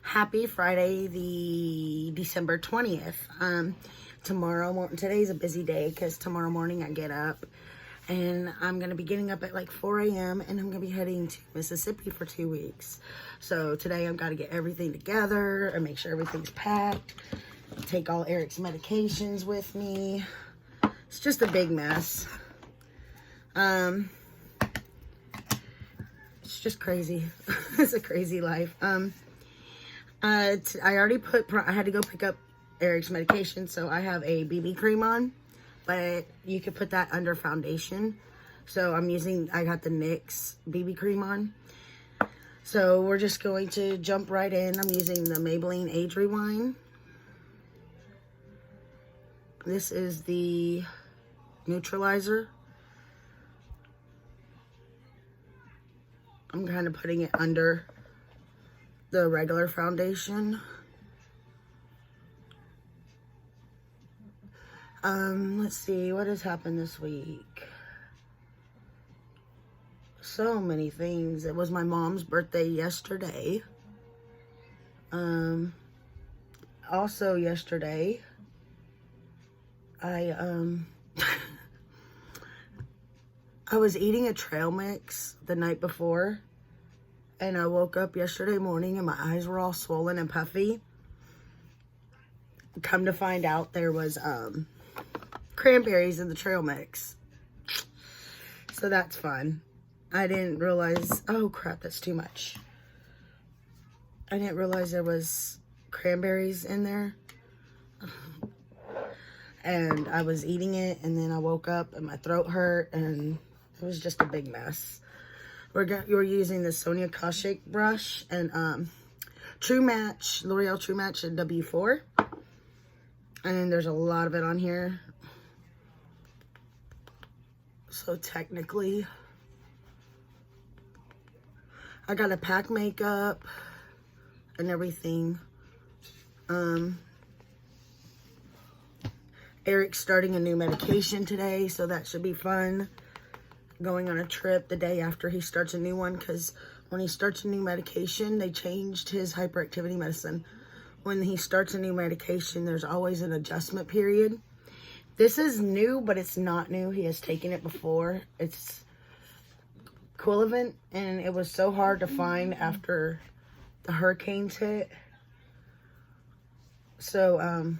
Happy Friday, the December 20th. Today's a busy day because tomorrow morning I get up and I'm going to be getting up at like 4 a.m. and I'm going to be heading to Mississippi for 2 weeks. So today I've got to get everything together and make sure everything's packed. Take all Eric's medications with me. It's just a big mess. It's just crazy. It's a crazy life. I had to go pick up Eric's medication, so I have a BB cream on, but you could put that under foundation. So I got the NYX BB cream on. So we're just going to jump right in. I'm using the Maybelline Age Rewind. This is the neutralizer. I'm kind of putting it under the regular foundation. Let's see, what has happened this week? So many things. It was my mom's birthday yesterday. Also yesterday, I was eating a trail mix the night before, and I woke up yesterday morning and my eyes were all swollen and puffy. Come to find out there was cranberries in the trail mix. So that's fun. I didn't realize, oh crap, that's too much. I didn't realize there was cranberries in there. And I was eating it, and then I woke up and my throat hurt, and it was just a big mess. We're using the Sonia Kashuk brush and L'Oreal True Match in W4. And there's a lot of it on here. So technically, I gotta pack makeup and everything. Eric's starting a new medication today, so that should be fun. Going on a trip the day after he starts a new one, because when he starts a new medication, they changed his hyperactivity medicine. When he starts a new medication, there's always an adjustment period. This is new, but it's not new. He has taken it before. It's Quilivant, and it was so hard to find after the hurricanes hit. So,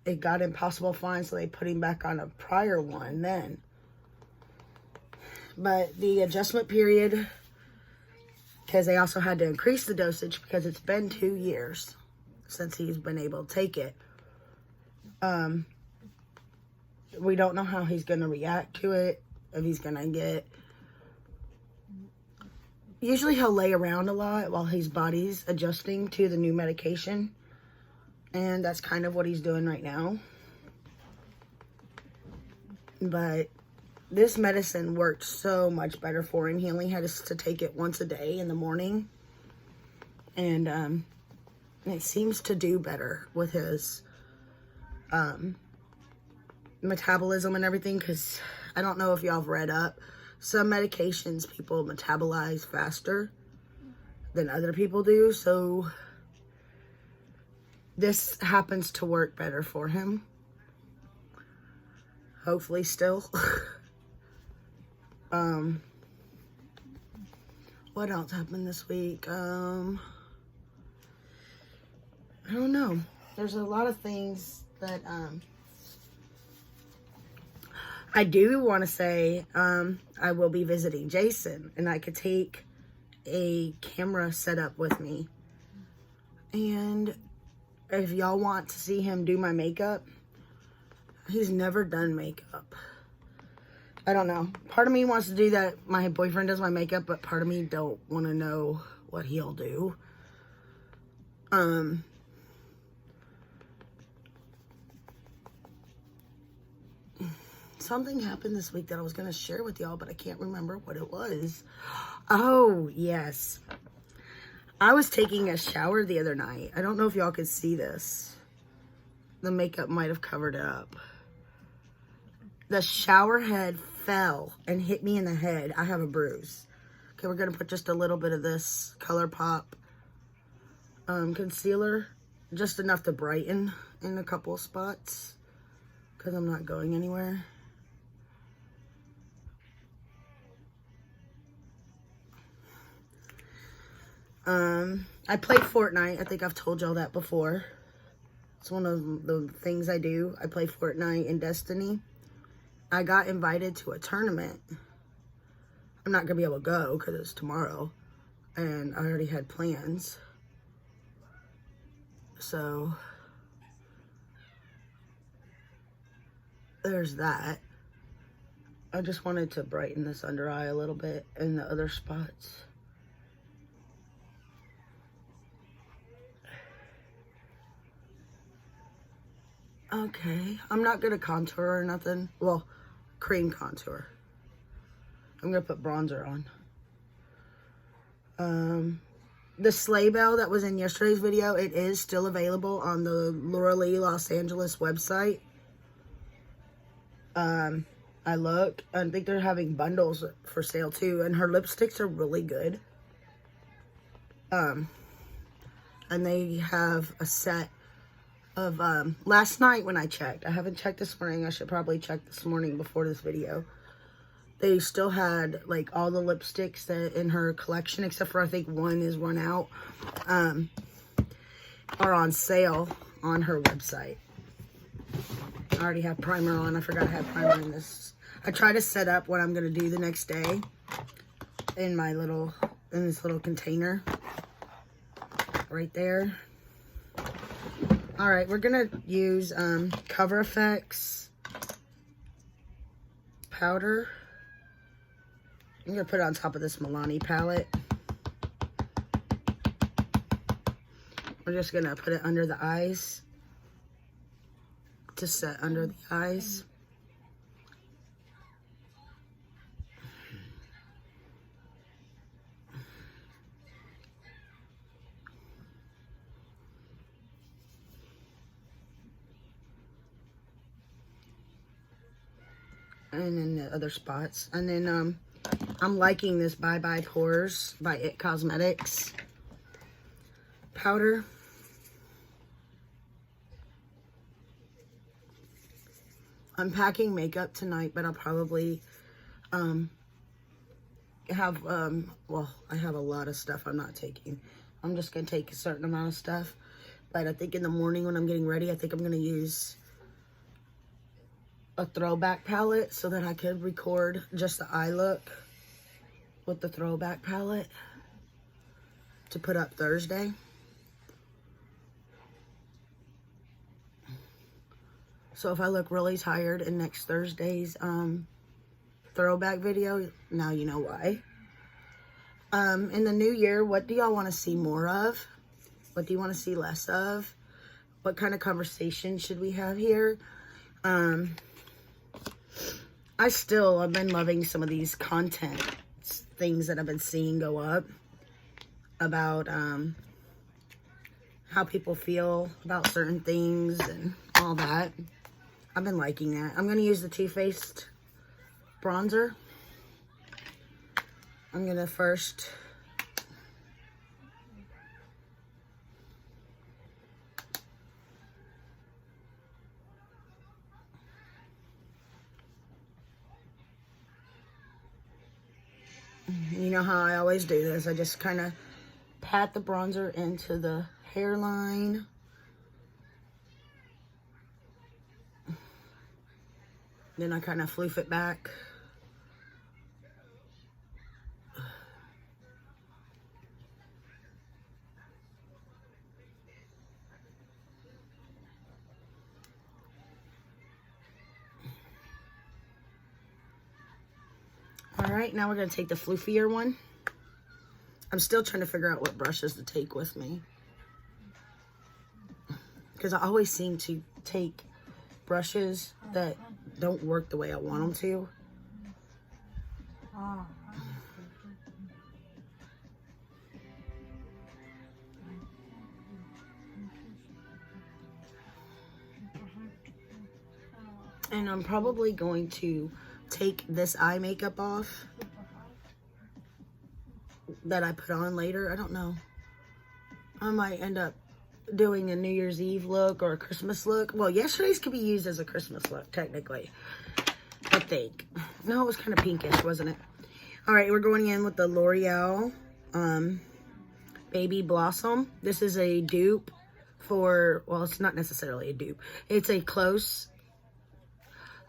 it got impossible to find, so they put him back on a prior one then. But the adjustment period, because they also had to increase the dosage because it's been 2 years since he's been able to take it. We don't know how he's going to react to it, if he's going to get... Usually he'll lay around a lot while his body's adjusting to the new medication. And that's kind of what he's doing right now. But this medicine worked so much better for him. He only had to take it once a day in the morning. And it seems to do better with his metabolism and everything. Because I don't know if y'all have read up. Some medications people metabolize faster than other people do. So this happens to work better for him. Hopefully still. What else happened this week? I don't know. There's a lot of things that I do want to say. I will be visiting Jason, and I could take a camera set up with me. And if y'all want to see him do my makeup, he's never done makeup. I don't know. Part of me wants to do that. My boyfriend does my makeup, but part of me don't want to know what he'll do. Something happened this week that I was going to share with y'all, but I can't remember what it was. Oh, yes. I was taking a shower the other night. I don't know if y'all could see this. The makeup might have covered it up. The shower head fell and hit me in the head. I have a bruise. Okay, we're going to put just a little bit of this ColourPop concealer, just enough to brighten in a couple spots because I'm not going anywhere. I play Fortnite. I think I've told y'all that before. It's one of the things I do. I play Fortnite and Destiny. I got invited to a tournament. I'm not going to be able to go because it's tomorrow. And I already had plans. So, there's that. I just wanted to brighten this under eye a little bit and the other spots. Okay, I'm not going to contour or nothing. Well, cream contour. I'm going to put bronzer on. The sleigh bell that was in yesterday's video, it is still available on the Laura Lee Los Angeles website. I looked. I think they're having bundles for sale too, and her lipsticks are really good. And they have a set of, last night when I checked. I haven't checked this morning. I should probably check this morning before this video. They still had, like, all the lipsticks that in her collection, except for I think one is run out, are on sale on her website. I already have primer on. I forgot I had primer in this. I try to set up what I'm going to do the next day in my little, in this little container right there. All right, we're going to use Cover FX powder. I'm going to put it on top of this Milani palette. We're just going to put it under the eyes. To set under the eyes. And then the other spots. And then, I'm liking this Bye Bye Pores by It Cosmetics powder. I'm packing makeup tonight, but I'll probably have, well, I have a lot of stuff I'm not taking. I'm just going to take a certain amount of stuff. But I think in the morning when I'm getting ready, I think I'm going to use a throwback palette so that I could record just the eye look with the throwback palette to put up Thursday. So if I look really tired in next Thursday's throwback video, now you know why. In the new year, what do y'all want to see more of? What do you want to see less of? What kind of conversation should we have here? I've been loving some of these content things that I've been seeing go up about how people feel about certain things and all that. I've been liking that. I'm going to use the Too Faced bronzer. I'm going to first you know how I always do this. I just kind of pat the bronzer into the hairline. Then I kind of floof it back. All right, now we're going to take the floofier one. I'm still trying to figure out what brushes to take with me, because I always seem to take brushes that don't work the way I want them to. And I'm probably going to take this eye makeup off that I put on later. I don't know. I might end up doing a New Year's Eve look or a Christmas look. Well, yesterday's could be used as a Christmas look, technically. I think. No, it was kind of pinkish, wasn't it? All right, we're going in with the L'Oreal Baby Blossom. This is a dupe for, well, it's not necessarily a dupe. It's a close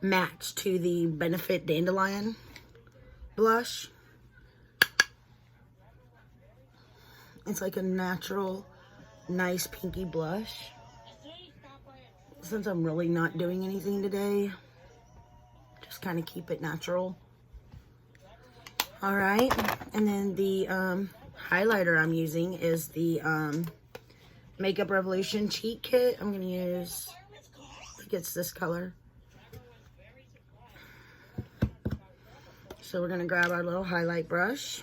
match to the Benefit Dandelion blush. It's like a natural, nice pinky blush. Since I'm really not doing anything today, just kind of keep it natural. All right, and then the highlighter I'm using is the Makeup Revolution Cheat Kit. I'm gonna use, I think it's this color. So we're gonna grab our little highlight brush.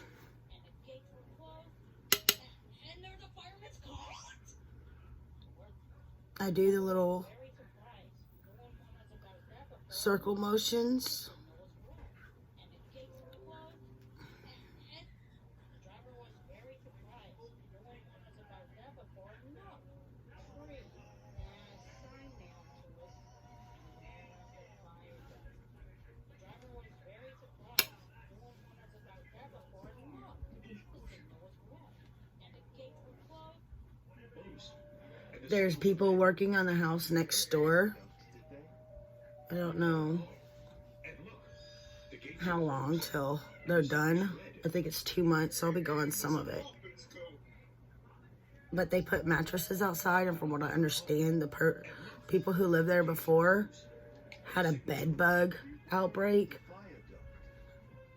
I do the little circle motions. There's people working on the house next door. I don't know how long till they're done. I think it's 2 months, so I'll be gone some of it. But they put mattresses outside, and from what I understand, the people who lived there before had a bed bug outbreak.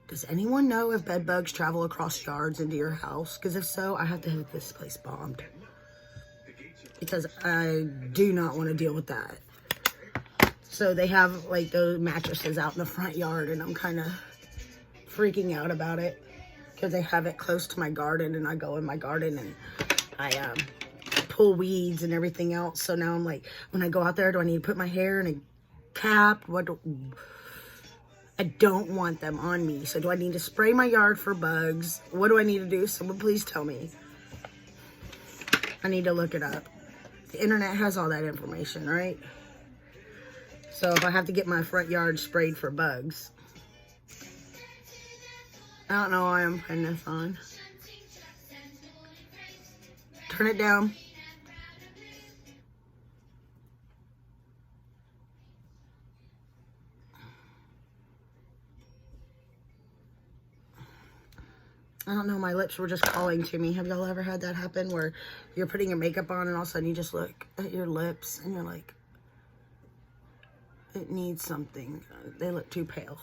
Does anyone know if bed bugs travel across yards into your house? Because if so, I have to have this place bombed. Because I do not want to deal with that. So they have like those mattresses out in the front yard, and I'm kind of freaking out about it because they have it close to my garden, and I go in my garden and I pull weeds and everything else. So now I'm like, when I go out there, do I need to put my hair in a cap? I don't want them on me. So do I need to spray my yard for bugs? What do I need to do? Someone please tell me. I need to look it up. The internet has all that information, right? So if I have to get my front yard sprayed for bugs. I don't know why I'm putting this on. Turn it down. I don't know, my lips were just calling to me. Have y'all ever had that happen where you're putting your makeup on and all of a sudden you just look at your lips and you're like, it needs something. They look too pale.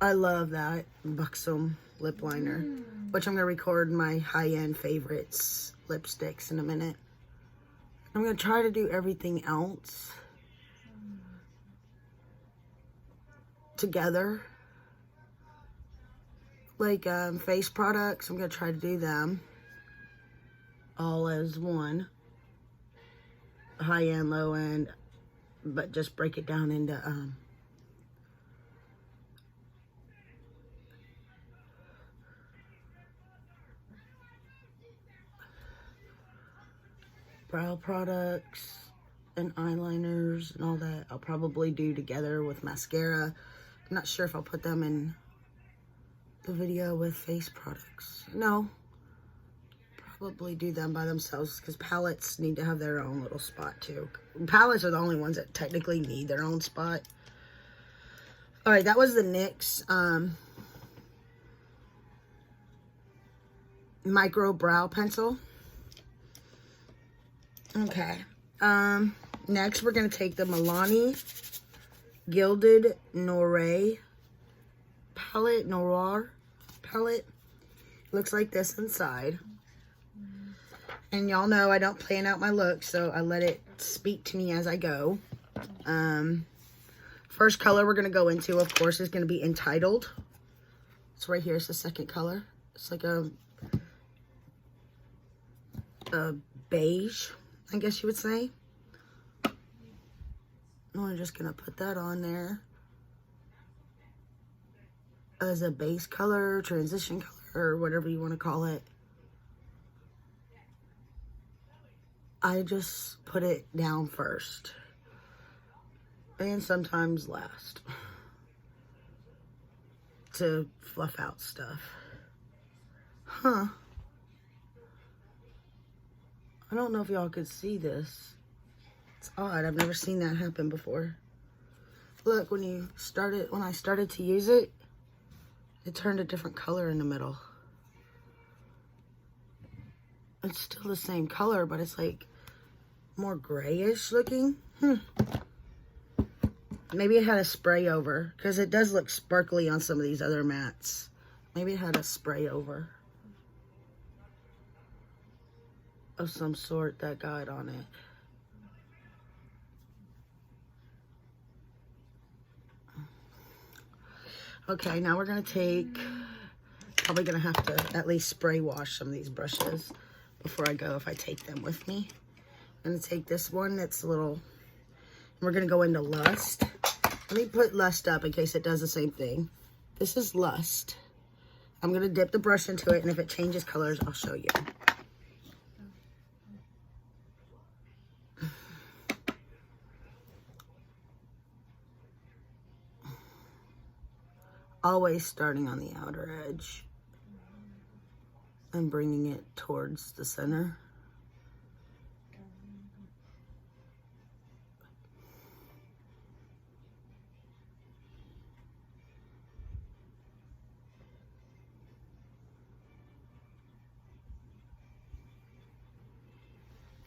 I love that Buxom lip liner, which I'm going to record my high-end favorites lipsticks in a minute. I'm going to try to do everything else together. Like face products, I'm going to try to do them all as one. High-end, low-end, but just break it down into brow products and eyeliners and all that. I'll probably do together with mascara. I'm not sure if I'll put them in the video with face products. No, probably do them by themselves because palettes need to have their own little spot too. Palettes are the only ones that technically need their own spot. All right, that was the NYX micro brow pencil. Okay, next we're gonna take the Milani Gilded Noir palette. Looks like this inside. And y'all know I don't plan out my look, so I let it speak to me as I go. First color we're going to go into, of course, is going to be Entitled. It's right here. It's the second color. It's like a beige, I guess you would say. I'm just going to put that on there as a base color, transition color, or whatever you want to call it. I just put it down first. And sometimes last. To fluff out stuff. Huh. I don't know if y'all could see this. It's odd. I've never seen that happen before. Look, when I started to use it, it turned a different color in the middle. It's still the same color, but it's like more grayish looking. Maybe it had a spray over, because it does look sparkly on some of these other mats. Maybe it had a spray over of some sort that got on it. Okay, now we're going to take, probably going to have to at least spray wash some of these brushes before I go, if I take them with me. I'm going to take this one that's a little, we're going to go into Lust. Let me put Lust up in case it does the same thing. This is Lust. I'm going to dip the brush into it, and if it changes colors, I'll show you. Always starting on the outer edge and bringing it towards the center.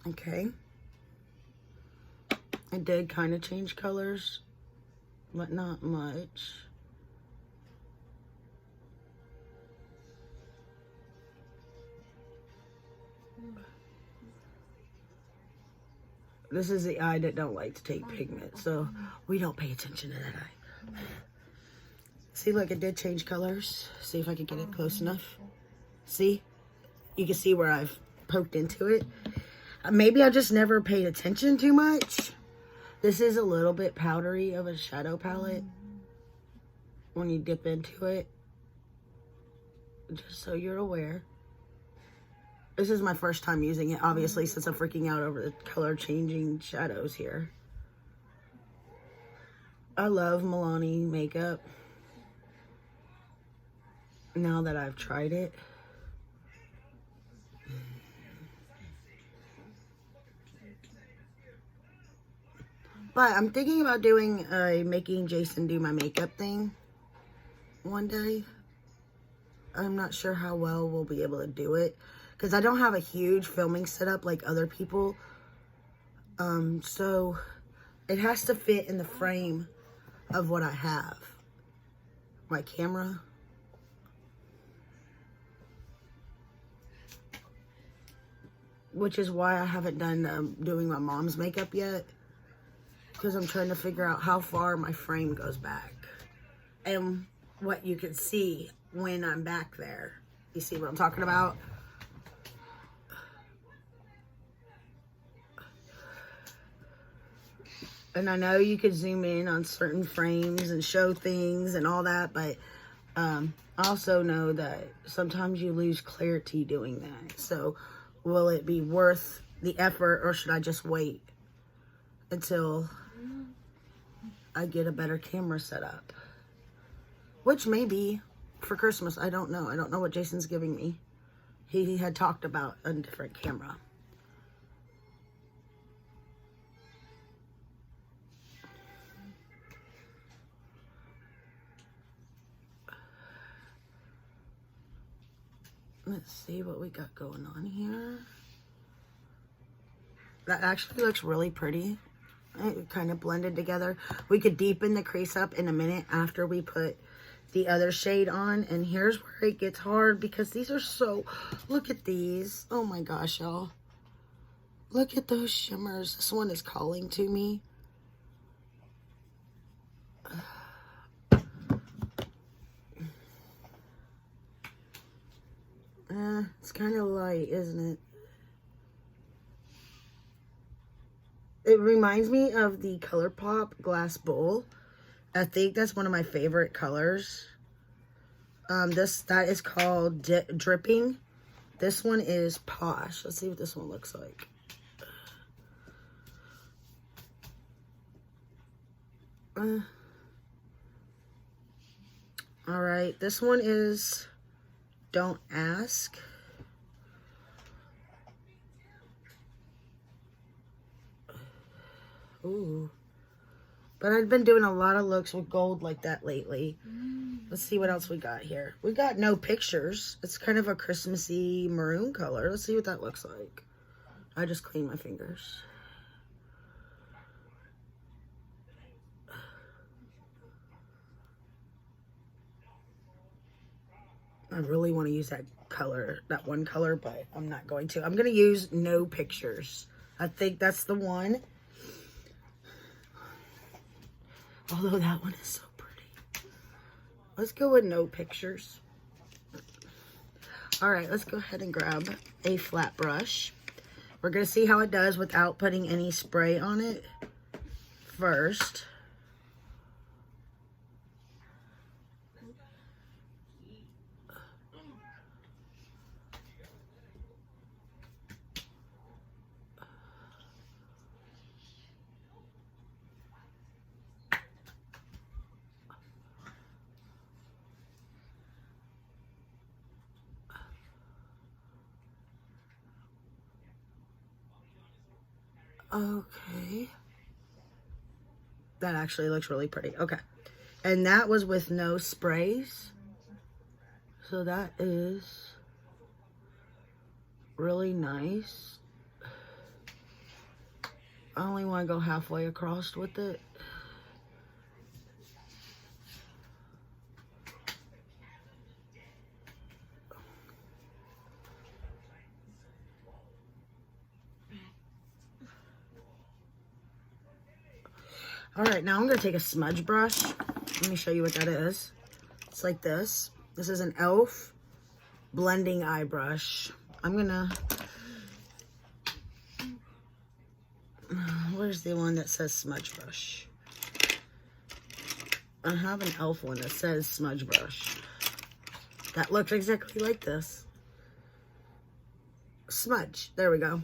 Okay. I did kind of change colors, but not much. This is the eye that don't like to take pigment, so we don't pay attention to that eye. See, look, it did change colors. See if I can get it close enough. See? You can see where I've poked into it. Maybe I just never paid attention too much. This is a little bit powdery of a shadow palette when you dip into it. Just so you're aware. This is my first time using it, obviously, since I'm freaking out over the color changing shadows here. I love Milani makeup. Now that I've tried it. But I'm thinking about doing making Jason do my makeup thing one day. I'm not sure how well we'll be able to do it, because I don't have a huge filming setup like other people. So it has to fit in the frame of what I have. My camera. Which is why I haven't done doing my mom's makeup yet. Because I'm trying to figure out how far my frame goes back. And what you can see when I'm back there. You see what I'm talking about? And I know you could zoom in on certain frames and show things and all that, but I also know that sometimes you lose clarity doing that. So will it be worth the effort, or should I just wait until I get a better camera set up? Which may be for Christmas. I don't know. I don't know what Jason's giving me. He had talked about a different camera. Let's see what we got going on here. That actually looks really pretty. It kind of blended together. We could deepen the crease up in a minute after we put the other shade on. And here's where it gets hard, because these are so... Look at these. Oh my gosh, y'all. Look at those shimmers. This one is calling to me. It's kind of light, isn't it? It reminds me of the ColourPop Glass Bowl. I think that's one of my favorite colors. That is called Dripping. This one is Posh. Let's see what this one looks like. All right, this one is Don't Ask. Ooh. But I've been doing a lot of looks with gold like that lately. Let's see what else we got here. We got No Pictures. It's kind of a Christmassy maroon color. Let's see what that looks like. I just cleaned my fingers. I really want to use that color, that one color, but I'm not going to. I'm going to use No Pictures. I think that's the one. Although that one is so pretty. Let's go with No Pictures. All right, let's go ahead and grab a flat brush. We're going to see how it does without putting any spray on it first. Okay. That actually looks really pretty. Okay. And that was with no sprays. So that is really nice. I only want to go halfway across with it. All right, now I'm going to take a smudge brush. Let me show you what that is. It's like this. This is an e.l.f. blending eye brush. I'm going to... Where's the one that says smudge brush? I have an e.l.f. one that says smudge brush. That looks exactly like this. Smudge. There we go.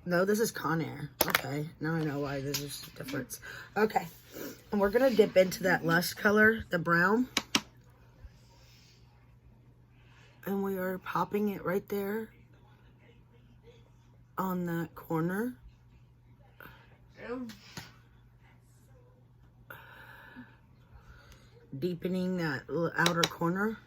No, this is Conair. Okay, now I know why there's a difference. Okay, and we're going to dip into that Lush color, the brown. And we are popping it right there on that corner. Deepening that outer corner.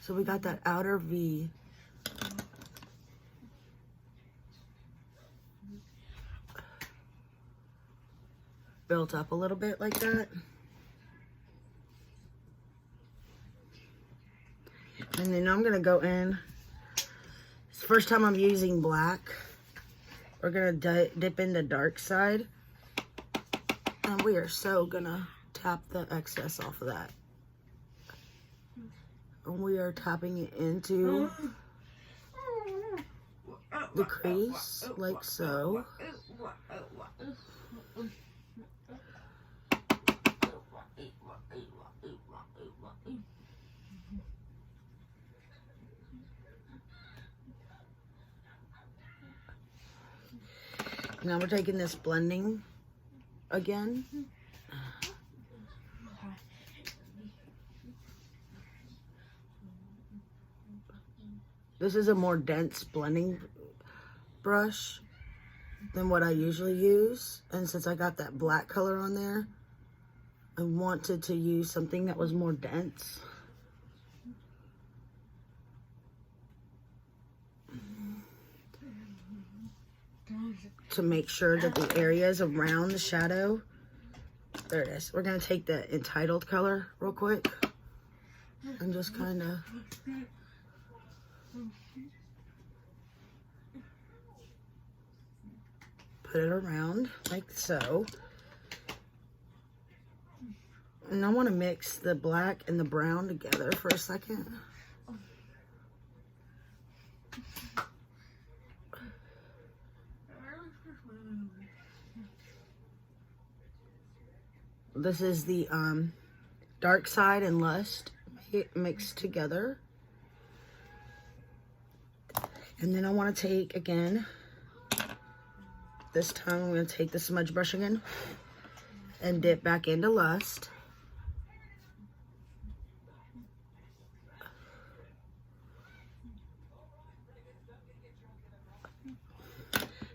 So we got that outer V. Built up a little bit like that. And then I'm gonna go in. It's the first time I'm using black. We're gonna dip in the dark side. And we are so gonna tap the excess off of that. And we are tapping it into the crease, like so. Now we're taking this blending again. This is a more dense blending brush than what I usually use. And since I got that black color on there, I wanted to use something that was more dense. To make sure that the areas around the shadow, there it is. We're going to take the Entitled color real quick and just kind of put it around like so. And I want to mix the black and the brown together for a second. This is the Dark Side and Lust mixed together. And then I want to take, again, this time I'm going to take the smudge brush again and dip back into Lust.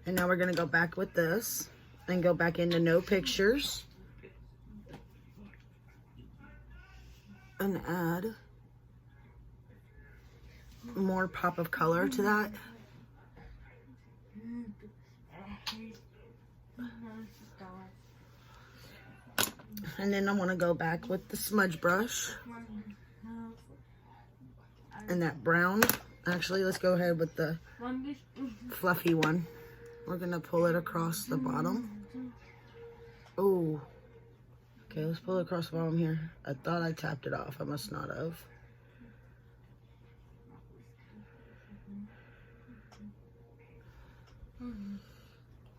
And now we're going to go back with this and go back into No Pictures and add more pop of color to that. And then I want to go back with the smudge brush and that brown. Actually, let's go ahead with the fluffy one. We're going to pull it across the bottom. Oh. Okay, let's pull it across the bottom here. I thought I tapped it off. I must not have.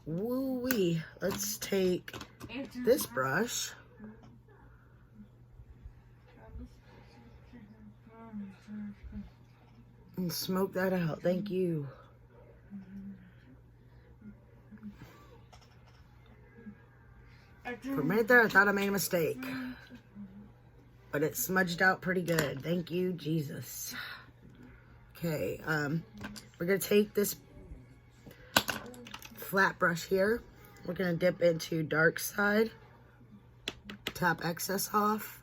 Woo-wee. Let's take this brush and smoke that out. Thank you. For a minute there, I thought I made a mistake. But it smudged out pretty good. Thank you, Jesus. Okay, we're going to take this flat brush here. We're going to dip into Dark Side. Tap excess off.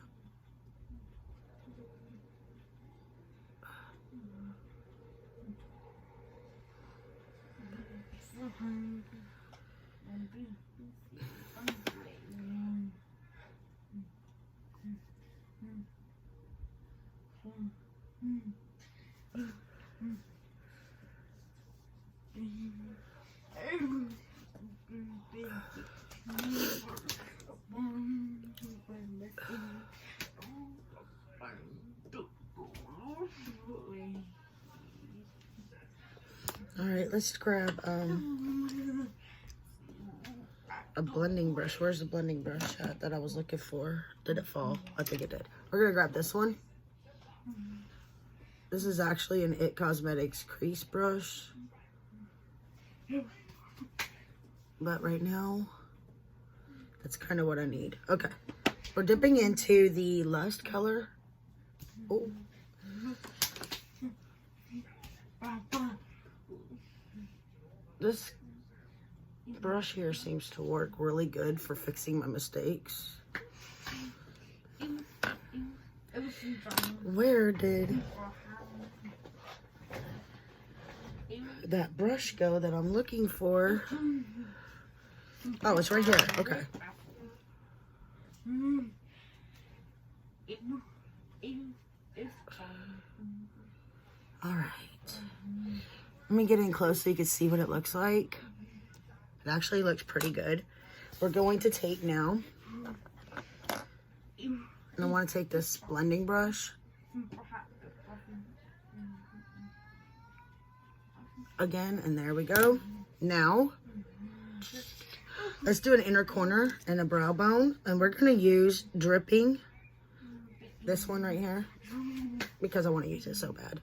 All right, let's grab a blending brush. Where's the blending brush at that I was looking for? Did it fall? I think it did. We're gonna grab this one. This is actually an It Cosmetics crease brush. But right now, that's kind of what I need. Okay, we're dipping into the Lust color. Oh. This brush here seems to work really good for fixing my mistakes. Where did that brush go that I'm looking for? Oh, it's right here. Okay. All right. Let me get in close so you can see what it looks like. It actually looks pretty good. We're going to take now, and I want to take this blending brush. Again, and there we go. Now, let's do an inner corner and a brow bone, and we're going to use dripping, this one right here, because I want to use it so bad.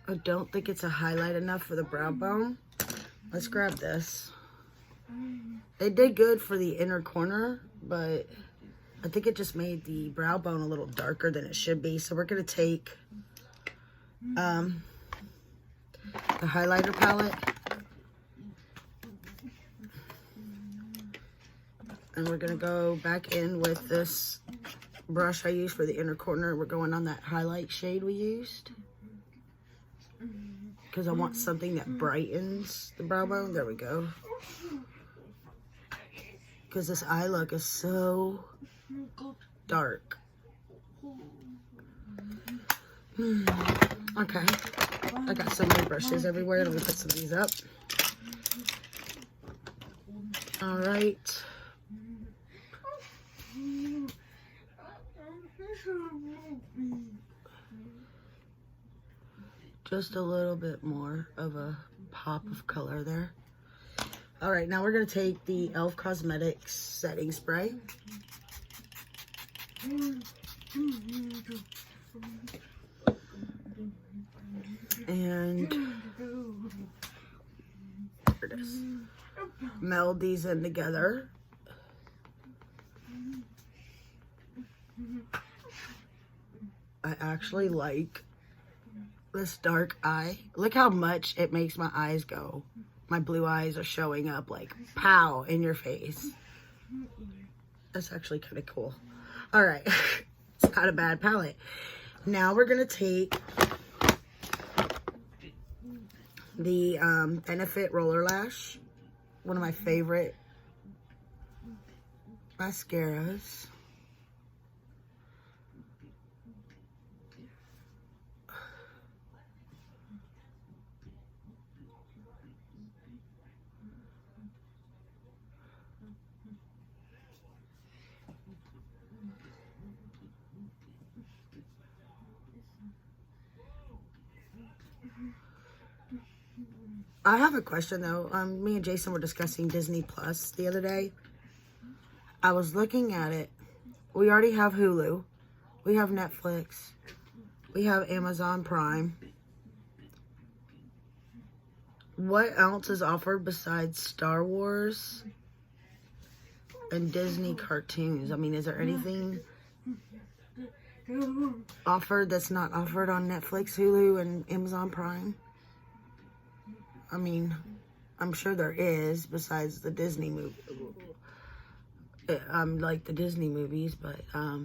I don't think it's a highlight enough for the brow bone. Let's grab this. It did good for the inner corner, but I think it just made the brow bone a little darker than it should be. So we're going to take the highlighter palette. And we're going to go back in with this brush I used for the inner corner. We're going on that highlight shade we used, because I want something that brightens the brow bone. There we go. Because this eye look is so dark. Okay. I got so many brushes everywhere. Let me put some of these up. All right. Just a little bit more of a pop of color there. All right, now we're going to take the e.l.f. Cosmetics setting spray. And there it is. Meld these in together. I actually like this dark eye. Look how much it makes my eyes go. My blue eyes are showing up like pow in your face. That's actually kind of cool. All right. It's not a bad palette. Now we're going to take the Benefit Roller Lash. One of my favorite mascaras. I have a question though. Me and Jason were discussing Disney Plus the other day. I was looking at it. We already have Hulu. We have Netflix. We have Amazon Prime. What else is offered besides Star Wars and Disney cartoons? I mean, is there anything offered that's not offered on Netflix, Hulu, and Amazon Prime? I mean, I'm sure there is besides the Disney movie. Like the Disney movies, but I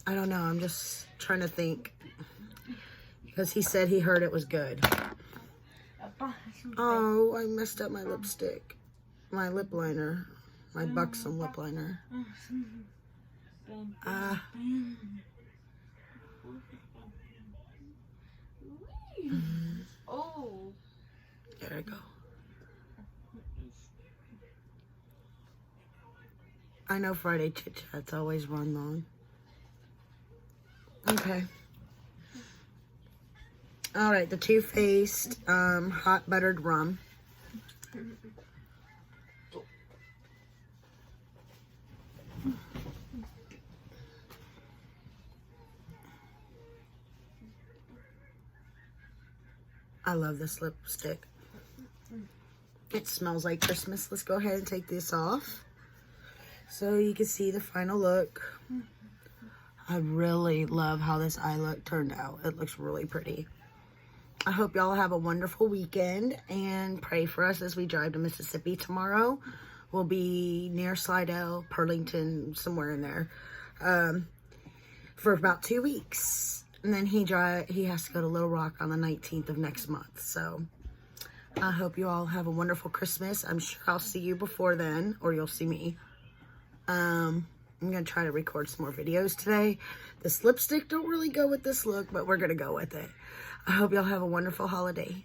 don't know. I'm just trying to think because he said he heard it was good. Oh, I messed up my lipstick, my lip liner, my Buxom lip liner. Oh. There we go. I know Friday chit-chats always run long. Okay. All right, the Too Faced Hot Buttered Rum. I love this lipstick. It smells like Christmas. Let's go ahead and take this off so you can see the final look. I really love how this eye look turned out. It looks really pretty. I hope y'all have a wonderful weekend and pray for us as we drive to Mississippi tomorrow. We'll be near Slidell, Pearlington, somewhere in there, for about 2 weeks. And then he has to go to Little Rock on the 19th of next month. So I hope you all have a wonderful Christmas. I'm sure I'll see you before then, or you'll see me. I'm going to try to record some more videos today. This lipstick don't really go with this look, but we're going to go with it. I hope y'all have a wonderful holiday.